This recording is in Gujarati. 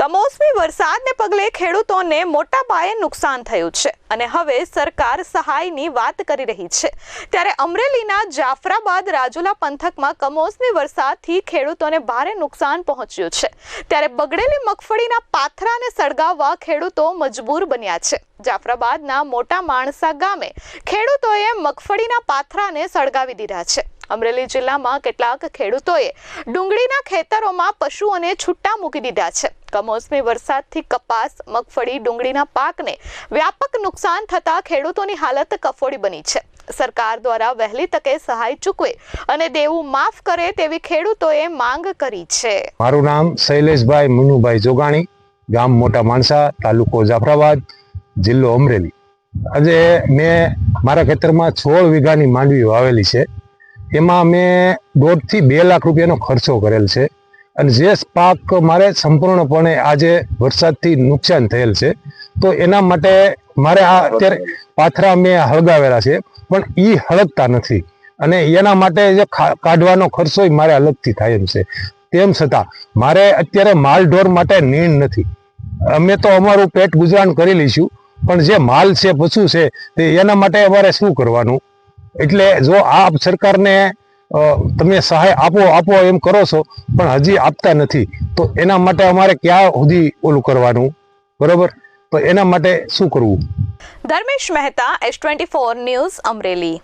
કમોસમી વરસાદને પગલે ખેડૂતોને મોટા પાયે નુકસાન થયું છે અને હવે સરકાર સહાયની વાત કરી રહી છે। ત્યારે અમરેલીના જાફરાબાદ રાજુલા પંથકમાં કમોસમી વરસાદથી ખેડૂતોને ભારે નુકસાન પહોંચ્યું છે। ત્યારે બગડેલી મગફળીના પાથરાને સળગાવવા ખેડૂતો મજબૂર બન્યા છે। જાફરાબાદના મોટા માણસા ગામે ખેડૂતોએ મગફળીના પાથરાને સળગાવી દીધા છે। અમરેલી જિલ્લામાં કેટલાક ખેડૂતોએ ડુંગળીના ખેતરોમાં પશુઓને છૂટા મૂકી દીધા છે। કમોસમી વરસાદથી કપાસ, મગફળી, ડુંગળીના પાકને વ્યાપક નુકસાન થતા ખેડૂતોની હાલત કફોડી બની છે। સરકાર દ્વારા વહેલી તકે સહાય ચૂકવે અને દેવું માફ કરે તેવી ખેડૂતોએ માંગ કરી છે। મારું નામ શૈલેષભાઈ મુનુભાઈ જોગાણી, ગામ મોટા માણસા, તાલુકો જાફરાબાદ, જિલ્લો અમરેલી। આજે મેં મારા ખેતરમાં 16 વીઘાની માંડવી વાવેલી છે। એમાં મેં 1.5 થી 2 લાખ રૂપિયાનો ખર્ચો કરેલ છે અને જે પાક મારે સંપૂર્ણપણે આજે વરસાદથી નુકસાન થયેલ છે, તો એના માટે મારે આ અત્યારે પાથરા મેં હળગાવેલા છે, પણ એ હળગતા નથી અને એના માટે જે કાઢવાનો ખર્ચો મારે અલગથી થાય એમ છે। તેમ છતાં મારે અત્યારે માલઢોર માટે નીણ નથી। અમે તો અમારું પેટ ગુજરાન કરી લઈશું, પણ જે માલ છે, પશુ છે, તે એના માટે અમારે શું કરવાનું? એટલે જો આ સરકારને તમે સહાય આપો એમ કરો છો, પણ હજી આપતા નથી, તો એના માટે અમારે ક્યાં સુધી ઓલું કરવાનું? બરોબર, તો એના માટે શું કરવું? Dharmesh Mehta, S24 news, Amreli.